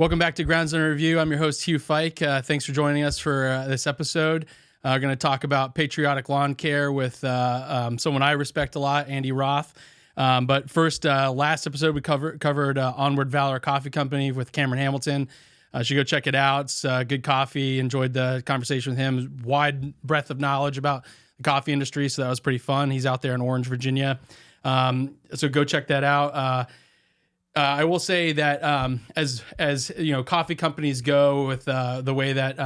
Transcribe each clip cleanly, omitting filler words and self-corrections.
Welcome back to Grounds Under Review. I'm your host, Hugh Fike. Thanks for joining us for this episode. We're going to talk about patriotic lawn care with someone I respect a lot, Andy Roth. But first, last episode we covered Onward Valor Coffee Company with Cameron Hamilton. You should go check it out. It's good coffee. Enjoyed the conversation with him. Wide breadth of knowledge about the coffee industry, so that was pretty fun. He's out there in Orange, Virginia. So go check that out. I will say that as you know, coffee companies go with the way that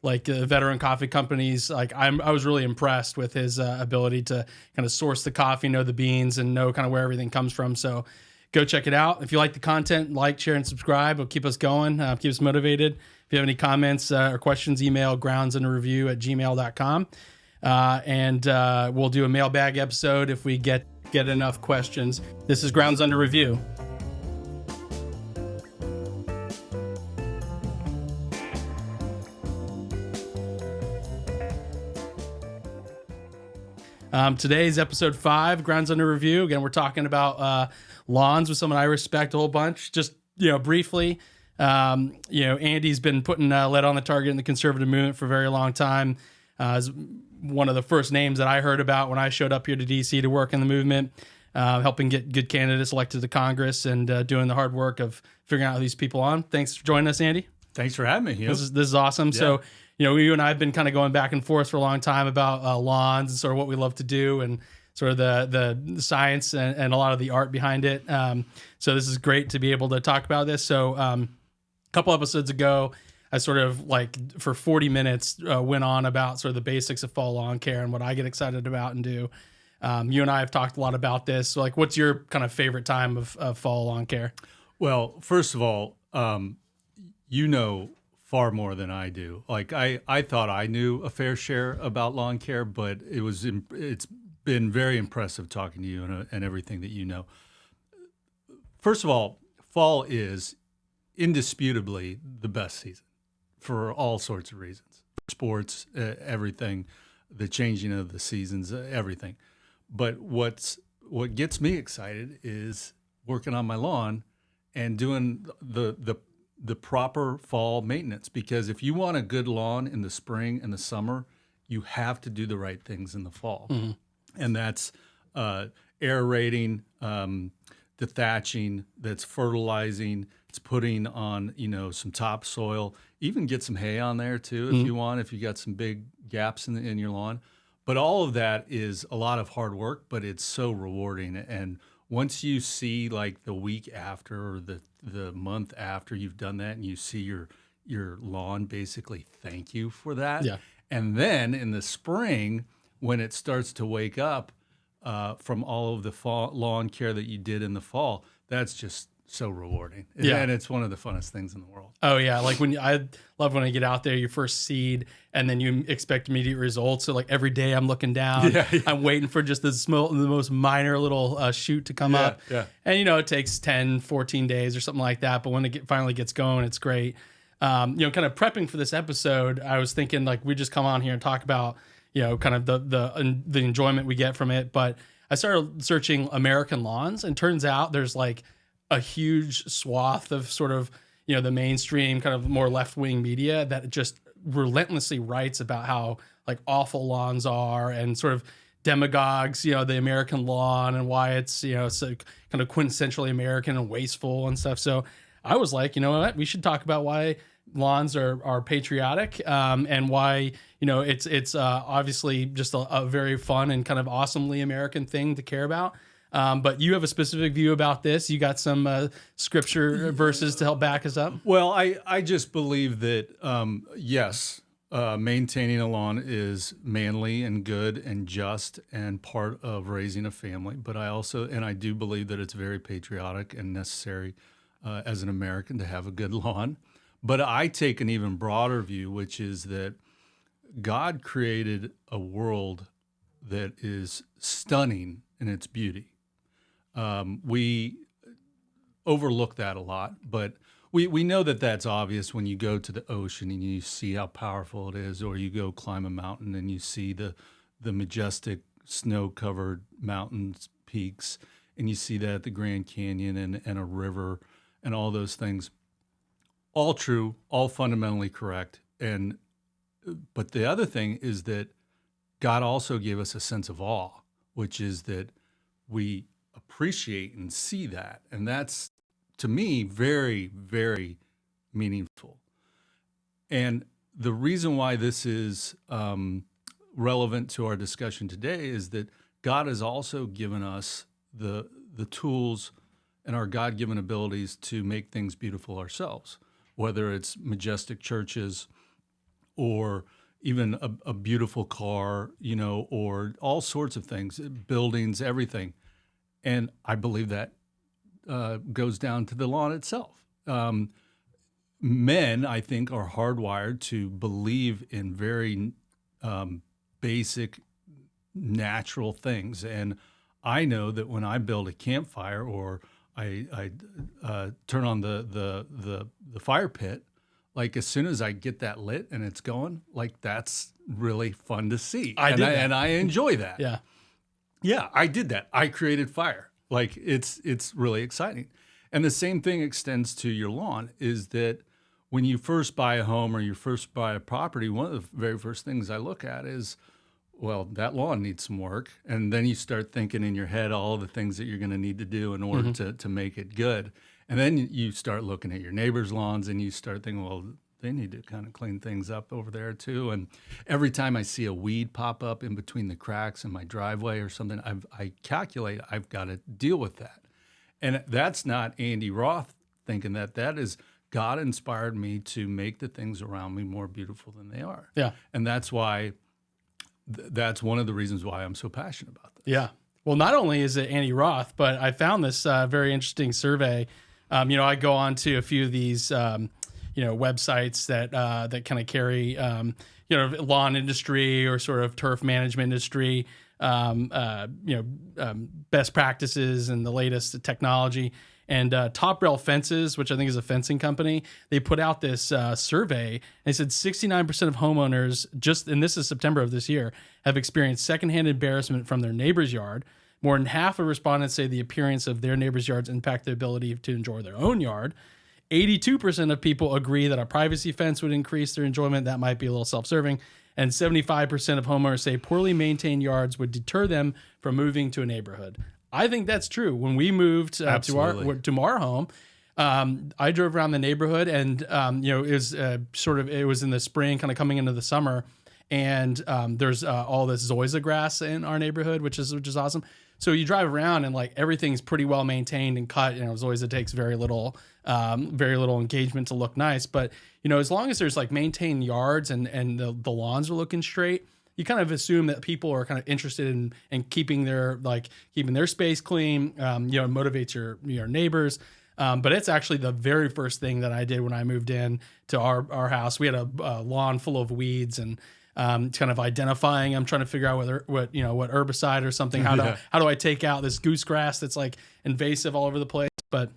veteran coffee companies, I was really impressed with his ability to kind of source the coffee, know the beans, and know kind of where everything comes from. So go check it out. If you like the content, like, share, and subscribe. It'll keep us going, keep us motivated. If you have any comments or questions, email groundsunderreview@gmail.com. And we'll do a mailbag episode if we get enough questions. This is Grounds Under Review. Today's episode 5, Grounds Under Review. Again, we're talking about lawns with someone I respect a whole bunch. Just, briefly, Andy's been putting lead on the target in the conservative movement for a very long time. Is one of the first names that I heard about when I showed up here to D.C. to work in the movement, helping get good candidates elected to Congress and doing the hard work of figuring out who these people on. Thanks for joining us, Andy. Thanks for having me, Hugh. This is awesome. Yeah. So, you and I have been kind of going back and forth for a long time about lawns and sort of what we love to do and sort of the science and a lot of the art behind it. So this is great to be able to talk about this. So a couple episodes ago, I sort of for 40 minutes went on about sort of the basics of fall lawn care and what I get excited about and do. You and I have talked a lot about this. So what's your kind of favorite time of fall lawn care? Well, first of all, far more than I do. I thought I knew a fair share about lawn care, but it's been very impressive talking to you and everything that you know. First of all, fall is indisputably the best season for all sorts of reasons. Sports, everything, the changing of the seasons, everything. But what gets me excited is working on my lawn and doing the proper fall maintenance, because if you want a good lawn in the spring and the summer, you have to do the right things in the fall. Mm-hmm. And that's aerating, the thatching, that's fertilizing, it's putting on, some topsoil, even get some hay on there too, if you want, if you got some big gaps in your lawn. But all of that is a lot of hard work, but it's so rewarding. And once you see the week after or the month after you've done that and you see your lawn basically thank you for that. Yeah. And then in the spring, when it starts to wake up from all of the fall lawn care that you did in the fall, that's just so rewarding. Yeah. And it's one of the funnest things in the world. Oh yeah. I love when I get out there, your first seed, and then you expect immediate results. So every day I'm looking down, I'm waiting for just the most minor little shoot to come up. Yeah. And it takes 10, 14 days or something like that. But when it finally gets going, it's great. Kind of prepping for this episode, I was thinking we just come on here and talk about, kind of the enjoyment we get from it. But I started searching American lawns, and turns out there's a huge swath of sort of, the mainstream kind of more left-wing media that just relentlessly writes about how awful lawns are and sort of demagogues, the American lawn and why it's, so kind of quintessentially American and wasteful and stuff. So I was like, you know what, we should talk about why lawns are patriotic and why, it's obviously just a very fun and kind of awesomely American thing to care about. But you have a specific view about this. You got some scripture verses to help back us up? Well, I just believe that, yes, maintaining a lawn is manly and good and just and part of raising a family. But I do believe that it's very patriotic and necessary as an American to have a good lawn. But I take an even broader view, which is that God created a world that is stunning in its beauty. We overlook that a lot, but we know that that's obvious when you go to the ocean and you see how powerful it is, or you go climb a mountain and you see the majestic snow-covered mountains, peaks, and you see that at the Grand Canyon and a river and all those things. all true, all fundamentally correct. But the other thing is that God also gave us a sense of awe, which is that we appreciate and see that. And that's, to me, very, very meaningful. And the reason why this is relevant to our discussion today is that God has also given us the tools and our God-given abilities to make things beautiful ourselves, whether it's majestic churches or even a beautiful car, or all sorts of things, buildings, everything. And I believe that goes down to the lawn itself. Men, I think, are hardwired to believe in very basic, natural things. And I know that when I build a campfire or I turn on the fire pit, like as soon as I get that lit and it's going, like that's really fun to see. And I enjoy that. Yeah. Yeah, I did that. I created fire. Like it's really exciting. And the same thing extends to your lawn, is that when you first buy a home or you first buy a property, one of the very first things I look at is, well, that lawn needs some work. And then you start thinking in your head all the things that you're going to need to do in order to make it good. And then you start looking at your neighbor's lawns and you start thinking, well, they need to kind of clean things up over there too. And every time I see a weed pop up in between the cracks in my driveway or something, I calculate I've got to deal with that. And that's not Andy Roth thinking that. That is God inspired me to make the things around me more beautiful than they are. Yeah. And that's why, that's one of the reasons why I'm so passionate about this. Yeah. Well, not only is it Andy Roth, but I found this very interesting survey. I go on to a few of these, websites that kind of carry, lawn industry or sort of turf management industry, best practices and the latest technology. And Top Rail Fences, which I think is a fencing company, they put out this survey. And they said 69% of homeowners, and this is September of this year, have experienced secondhand embarrassment from their neighbor's yard. More than half of respondents say the appearance of their neighbor's yards impact their ability to enjoy their own yard. 82% of people agree that a privacy fence would increase their enjoyment. That might be a little self-serving. And 75% of homeowners say poorly maintained yards would deter them from moving to a neighborhood. I think that's true. When we moved to our home, I drove around the neighborhood, and it was it was in the spring, kind of coming into the summer, and there's all this zoysia grass in our neighborhood, which is awesome. So you drive around and like everything's pretty well maintained and cut. Zoysia takes very little engagement to look nice, but as long as there's like maintained yards and the lawns are looking straight, you kind of assume that people are kind of interested in keeping their space clean. Motivates your neighbors. But it's actually the very first thing that I did when I moved in to our house. We had a lawn full of weeds and kind of identifying. I'm trying to figure out what herbicide or something. How do I take out this goosegrass that's like invasive all over the place? But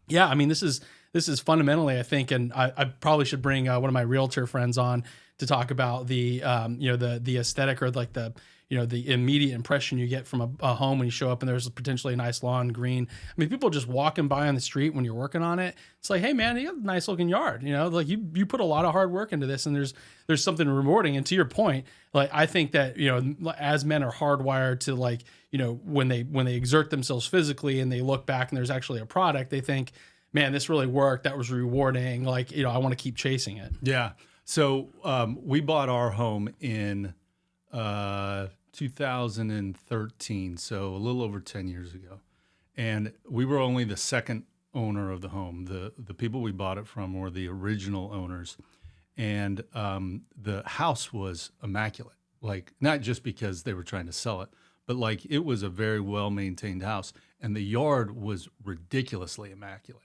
yeah, I mean this is fundamentally, I think, and I probably should bring one of my realtor friends on to talk about the aesthetic or like the immediate impression you get from a home when you show up and there's potentially a nice lawn, green. I mean, people just walking by on the street when you're working on it. It's like, hey man, you got a nice looking yard. Like you put a lot of hard work into this, and there's something rewarding. And to your point, like I think that as men are hardwired to like when they exert themselves physically and they look back and there's actually a product, they think, man, this really worked. That was rewarding. Like I want to keep chasing it. Yeah. So we bought our home in 2013, so a little over 10 years ago. And we were only the second owner of the home. The people we bought it from were the original owners. And the house was immaculate, like not just because they were trying to sell it, but like it was a very well-maintained house. And the yard was ridiculously immaculate.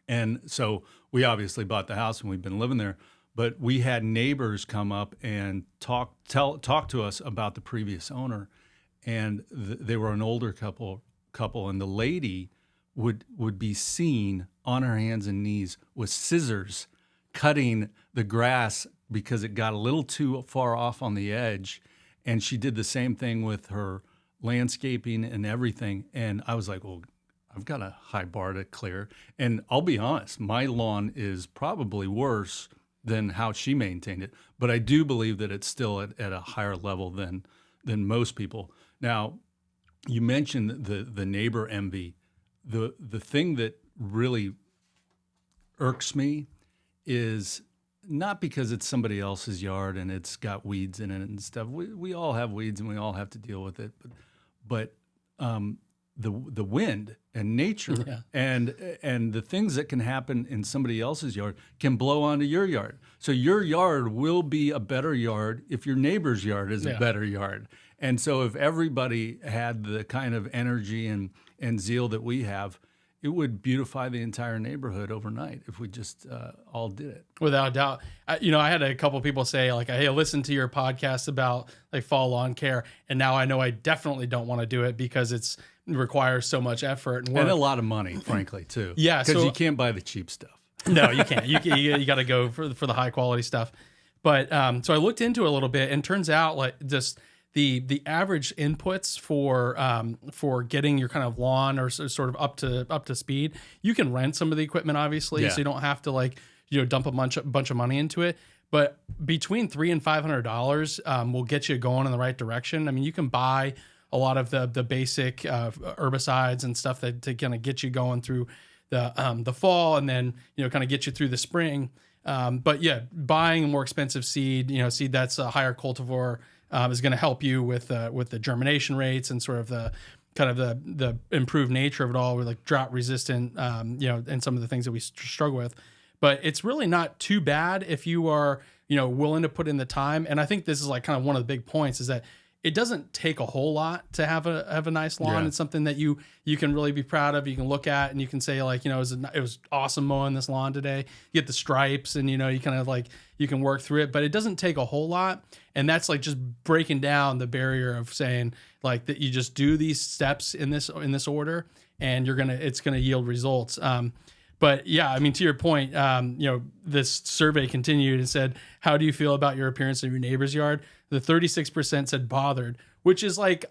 And so we obviously bought the house and we've been living there. But we had neighbors come up and talk to us about the previous owner, and they were an older couple, and the lady would be seen on her hands and knees with scissors cutting the grass because it got a little too far off on the edge, and she did the same thing with her landscaping and everything. And I was like, well, I've got a high bar to clear. And I'll be honest, my lawn is probably worse than how she maintained it. But I do believe that it's still at a higher level than most people. Now, you mentioned the neighbor envy. The thing that really irks me is not because it's somebody else's yard and it's got weeds in it and stuff. We all have weeds and we all have to deal with it. But the wind and nature and the things that can happen in somebody else's yard can blow onto your yard. So your yard will be a better yard if your neighbor's yard is a better yard. And so if everybody had the kind of energy and zeal that we have, it would beautify the entire neighborhood overnight if we just all did it. Without a doubt. I had a couple people say, like, hey, I listened to your podcast about like fall lawn care, and now I know I definitely don't want to do it because it requires so much effort and work. And a lot of money, frankly, too. Yeah. Because you can't buy the cheap stuff. No, you can't. You got to go for the high quality stuff. But so I looked into it a little bit, and turns out like just the average inputs for getting your kind of lawn or sort of up to speed, you can rent some of the equipment, obviously, so you don't have to like dump a bunch of money into it. But between $300 and $500 will get you going in the right direction. I mean, you can buy a lot of the basic herbicides and stuff that to kind of get you going through the fall, and then kind of get you through the spring. But yeah, buying a more expensive seed, seed that's a higher cultivar, is going to help you with the germination rates and sort of the kind of the improved nature of it all, with like drought resistant, and some of the things that we struggle with. But it's really not too bad if you are willing to put in the time. And I think this is like kind of one of the big points is that it doesn't take a whole lot to have a nice lawn. It's something that you can really be proud of. You can look at and you can say like, it was awesome mowing this lawn today. You get the stripes and, you kind of like, you can work through it, but it doesn't take a whole lot. And that's like just breaking down the barrier of saying like that you just do these steps in this order and it's going to yield results. But yeah, I mean, to your point, this survey continued and said, how do you feel about your appearance in your neighbor's yard? The 36% said bothered, which is like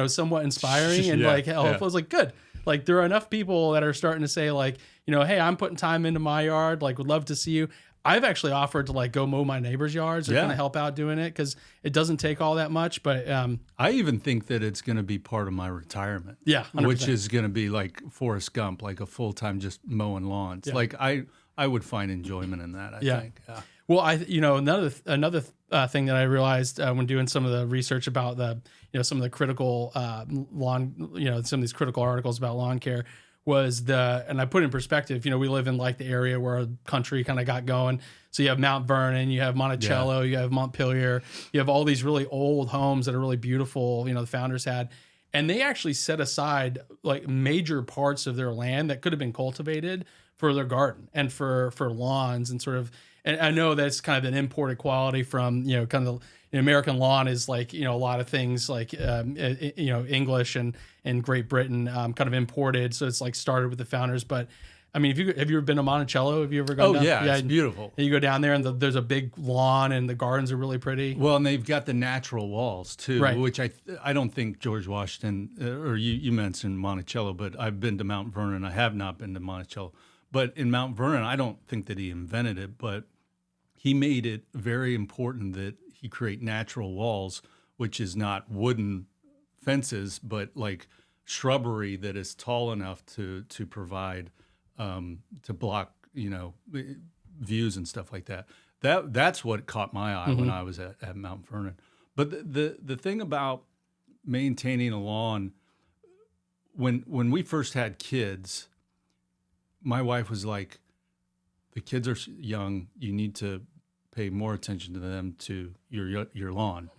somewhat inspiring and like helpful. Yeah. It's like, good. Like there are enough people that are starting to say like, hey, I'm putting time into my yard. Like would love to see you. I've actually offered to like go mow my neighbor's yards or kind of help out doing it because it doesn't take all that much. But I even think that it's going to be part of my retirement. Yeah, 100%. Which is going to be like Forrest Gump, like a full-time just mowing lawns. Yeah. Like I would find enjoyment in that. I think. Yeah. Well, another thing that I realized when doing some of the research about some of the critical lawn, some of these critical articles about lawn care was and I put in perspective, we live in like the area where our country kind of got going. So you have Mount Vernon, you have Monticello, you have Montpelier, you have all these really old homes that are really beautiful, the founders had. And they actually set aside like major parts of their land that could have been cultivated for their garden and for lawns and sort of, and I know that's kind of an imported quality from, kind of the American lawn is like, a lot of things like, English and Great Britain kind of imported. So it's like started with the founders. But I mean, have you ever been to Monticello? Have you ever gone down? Yeah, it's beautiful. You go down there and there's a big lawn and the gardens are really pretty. Well, and they've got the natural walls too, right. Which I don't think George Washington, or you mentioned Monticello, but I've been to Mount Vernon. I have not been to Monticello. But in Mount Vernon, I don't think that he invented it, but he made it very important that he create natural walls, which is not wooden fences, but like shrubbery that is tall enough to provide to block views and stuff like that. That's what caught my eye when I was at Mount Vernon. But the thing about maintaining a lawn, when we first had kids, my wife was like, the kids are young, you need to pay more attention to them, to your lawn.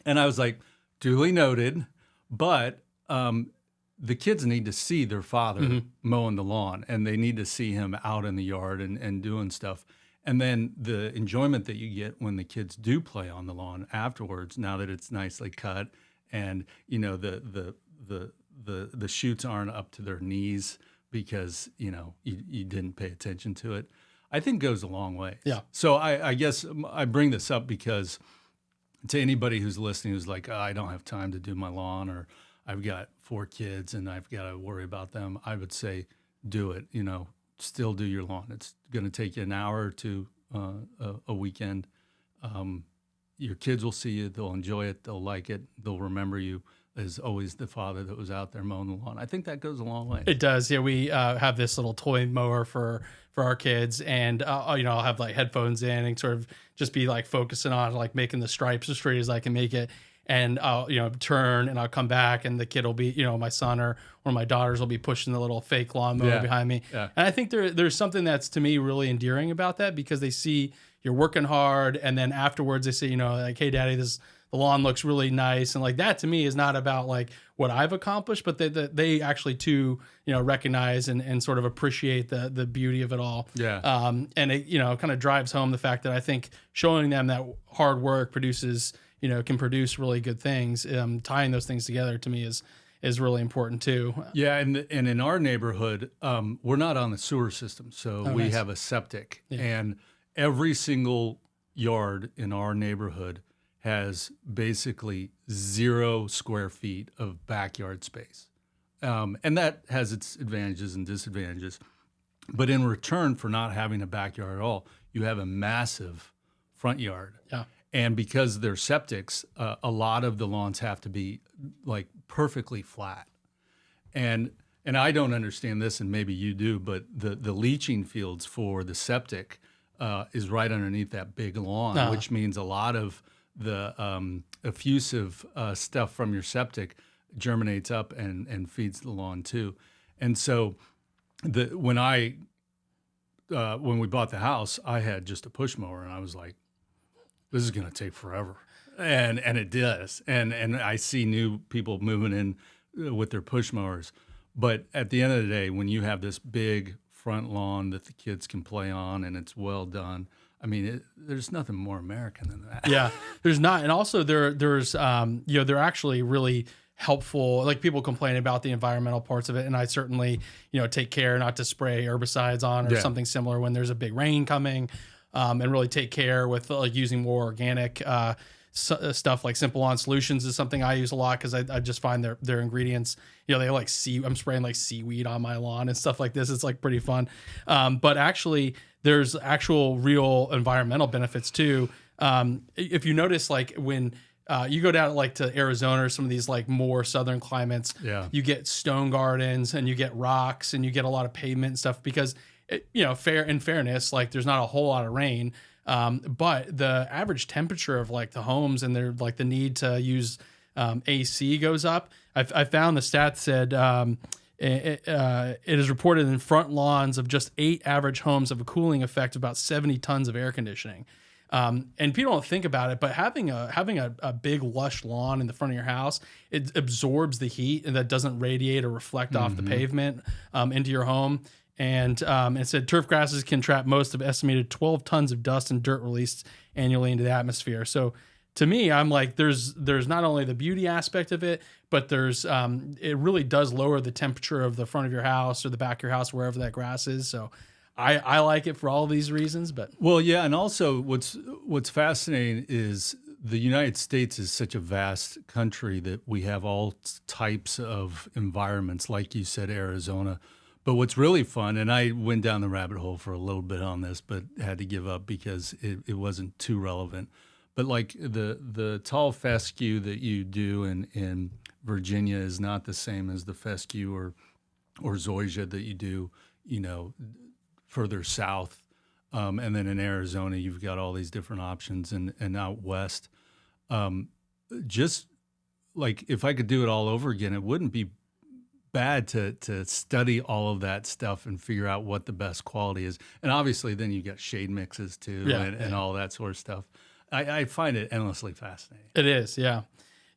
And I was like, duly noted, but the kids need to see their father mowing the lawn, and they need to see him out in the yard and doing stuff. And then the enjoyment that you get when the kids do play on the lawn afterwards, now that it's nicely cut and the shoots aren't up to their knees because you didn't pay attention to it, I think goes a long way. Yeah. So I guess I bring this up because to anybody who's listening who's like, I don't have time to do my lawn, or I've got 4 kids and I've got to worry about them, I would say do it. Still do your lawn. It's going to take you an hour or two a weekend. Your kids will see you. They'll enjoy it. They'll like it. They'll remember you as always the father that was out there mowing the lawn. I think that goes a long way. It does. Yeah, we have this little toy mower for our kids, and I'll have like headphones in and sort of just be like focusing on like making the stripes as straight as I can make it. And I'll turn and I'll come back, and the kid will be my son or one of my daughters will be pushing the little fake lawnmower behind me. Yeah. And I think there's something that's to me really endearing about that, because they see you're working hard, and then afterwards they say like, hey daddy, the lawn looks really nice. And like that to me is not about like what I've accomplished, but they actually too recognize and sort of appreciate the beauty of it all. Yeah. And it kind of drives home the fact that I think showing them that hard work can produce really good things. Tying those things together to me is really important too. Yeah, and in our neighborhood, we're not on the sewer system, so we have a septic, and every single yard in our neighborhood has basically 0 square feet of backyard space, and that has its advantages and disadvantages. But in return for not having a backyard at all, you have a massive front yard. Yeah. And because they're septics, a lot of the lawns have to be like perfectly flat. And I don't understand this, and maybe you do, but the leaching fields for the septic is right underneath that big lawn, which means a lot of the effusive stuff from your septic germinates up and feeds the lawn too. And so when we bought the house, I had just a push mower, and I was like, this is going to take forever. And it does. And I see new people moving in with their push mowers. But at the end of the day, when you have this big front lawn that the kids can play on and it's well done, I mean, there's nothing more American than that. Yeah, there's not. And also there's they're actually really helpful. Like, people complain about the environmental parts of it, and I certainly take care not to spray herbicides on or something similar when there's a big rain coming. And really take care with like using more organic stuff. Like Simple On Solutions is something I use a lot, because I just find their ingredients, they like I'm spraying like seaweed on my lawn and stuff like this. It's like pretty fun. But actually there's actual real environmental benefits too. If you notice, like when you go down like to Arizona or some of these like more southern climates, you get stone gardens and you get rocks and you get a lot of pavement and stuff, because in fairness, like there's not a whole lot of rain, but the average temperature of like the homes and their like the need to use AC goes up. I found the stat said it is reported in front lawns of just 8 average homes of a cooling effect of about 70 tons of air conditioning. And people don't think about it, but having a big lush lawn in the front of your house, it absorbs the heat and that doesn't radiate or reflect off the pavement into your home. And it said turf grasses can trap most of estimated 12 tons of dust and dirt released annually into the atmosphere. So to me, I'm like, there's not only the beauty aspect of it, but there's it really does lower the temperature of the front of your house or the back of your house, wherever that grass is. So I like it for all these reasons. But well, yeah, and also what's fascinating is the United States is such a vast country that we have all types of environments, like you said, Arizona. But what's really fun, and I went down the rabbit hole for a little bit on this, but had to give up because it wasn't too relevant. But like the tall fescue that you do in Virginia is not the same as the fescue or zoysia that you do, further south. And then in Arizona, you've got all these different options, and out west. Just like if I could do it all over again, it wouldn't be bad to study all of that stuff and figure out what the best quality is. And obviously then you got shade mixes too, and all that sort of stuff. I find it endlessly fascinating. It is, yeah.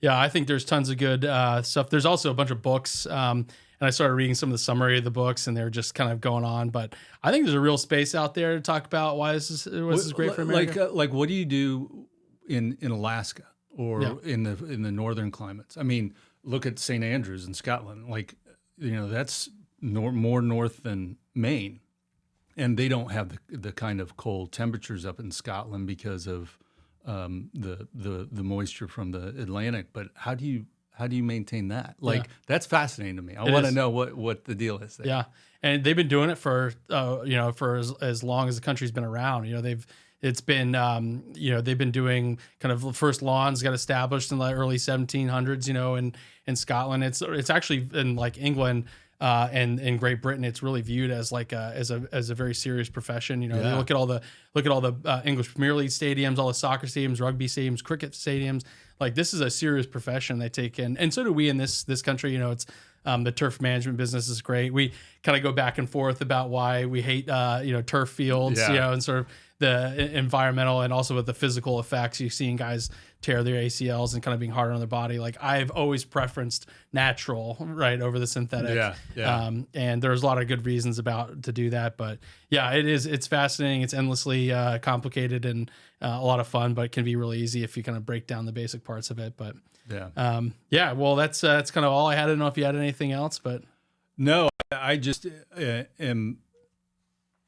Yeah, I think there's tons of good stuff. There's also a bunch of books, and I started reading some of the summary of the books, and they're just kind of going on. But I think there's a real space out there to talk about why this is great for America. Like what do you do in Alaska or in the northern climates? I mean, look at St. Andrews in Scotland. Like, that's more north than Maine, and they don't have the kind of cold temperatures up in Scotland because of the moisture from the Atlantic. But how do how do you maintain that? Like, that's fascinating to me. I want to know what the deal is there. Yeah. And they've been doing it for, for as long as the country's been around. They've been doing kind of first lawns got established in the early 1700s, in Scotland. It's actually in like England and in Great Britain, it's really viewed as like as a very serious profession. You look at all the English Premier League stadiums, all the soccer stadiums, rugby stadiums, cricket stadiums. Like, this is a serious profession they take in, and so do we in this country. It's the turf management business is great. We kind of go back and forth about why we hate turf fields, and sort of the environmental and also with the physical effects. You're seeing guys tear their ACLs and kind of being harder on their body. Like, I've always preferenced natural, right, over the synthetic. And there's a lot of good reasons to do that. But yeah, it's fascinating. It's endlessly complicated and a lot of fun, but it can be really easy if you kind of break down the basic parts of it. But well, that's kind of all I had. I don't know if you had anything else, but no, I just am.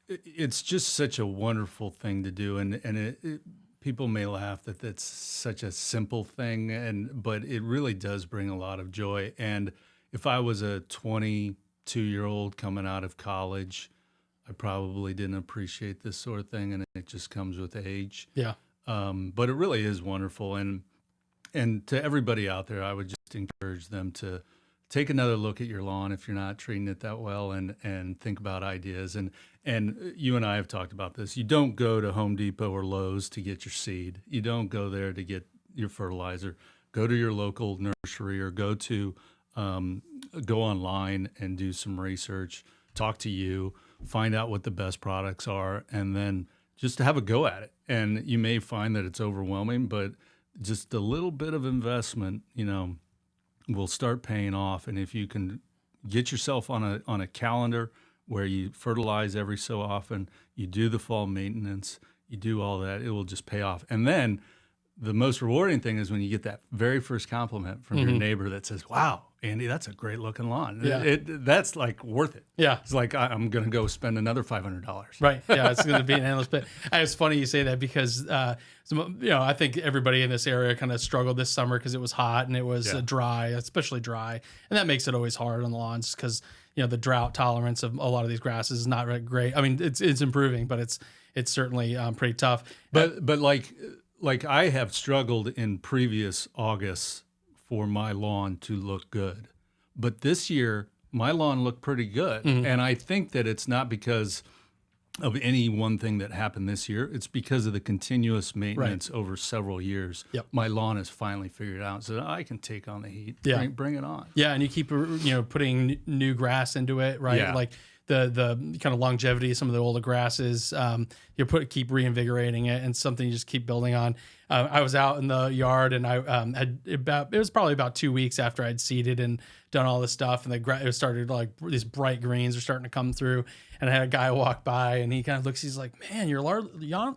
It's just such a wonderful thing to do, and people may laugh that that's such a simple thing, but it really does bring a lot of joy. And if I was a 22-year-old coming out of college, I probably didn't appreciate this sort of thing, and it just comes with age. Yeah. But it really is wonderful, and to everybody out there, I would just encourage them to take another look at your lawn if you're not treating it that well, and think about ideas. And you and I have talked about this. You don't go to Home Depot or Lowe's to get your seed. You don't go there to get your fertilizer. Go to your local nursery, or go online and do some research. Talk to you, find out what the best products are, and then just have a go at it. And you may find that it's overwhelming, but just a little bit of investment, will start paying off. And if you can get yourself on a calendar where you fertilize every so often, you do the fall maintenance, you do all that, it will just pay off. And then the most rewarding thing is when you get that very first compliment from your neighbor that says, "Wow, Andy, that's a great looking lawn." Yeah. That's like worth it. Yeah. It's like, I'm going to go spend another $500. Right. Yeah. It's going to be an endless bit. It's funny you say that because, I think everybody in this area kind of struggled this summer because it was hot and it was dry, especially dry. And that makes it always hard on the lawns because, the drought tolerance of a lot of these grasses is not really great. I mean, it's improving, but it's certainly pretty tough. But like I have struggled in previous Augusts for my lawn to look good. But this year, my lawn looked pretty good. And I think that it's not because of any one thing that happened this year. It's because of the continuous maintenance over several years. Yep. My lawn is finally figured out, so I can take on the heat. Yeah. Bring it on. Yeah, and you keep putting new grass into it, right? Yeah. Like the kind of longevity of some of the older grasses, keep reinvigorating it, and something you just keep building on. I was out in the yard, and I it was probably about 2 weeks after I'd seeded and done all this stuff, and it started like these bright greens are starting to come through. And I had a guy walk by, and he kind of looks, he's like, "Man, your yard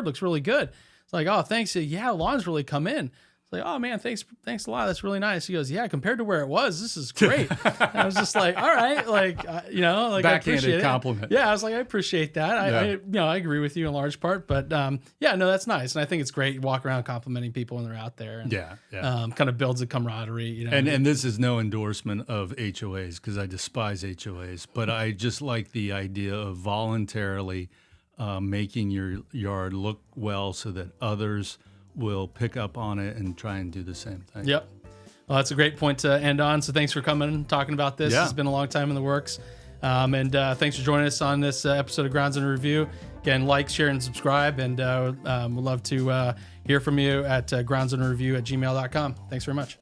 looks really good." It's like, "Oh, thanks." Yeah, the lawn's really come in. Like, "Oh man, thanks a lot. That's really nice." He goes, "Yeah, compared to where it was, this is great." And I was just like, "All right, backhanded I appreciate compliment. Yeah, I was like, I appreciate that. I agree with you in large part, but that's nice, and I think it's great. Walk around complimenting people when they're out there. And, kind of builds a camaraderie. And this is no endorsement of HOAs because I despise HOAs, but I just like the idea of voluntarily making your yard look well so that others will pick up on it and try and do the same thing. Yep. Well, that's a great point to end on. So thanks for coming and talking about this. Yeah. It's been a long time in the works. And thanks for joining us on this episode of Grounds in Review. Again, like, share, and subscribe. And we'd love to hear from you at groundsinreview@gmail.com. Thanks very much.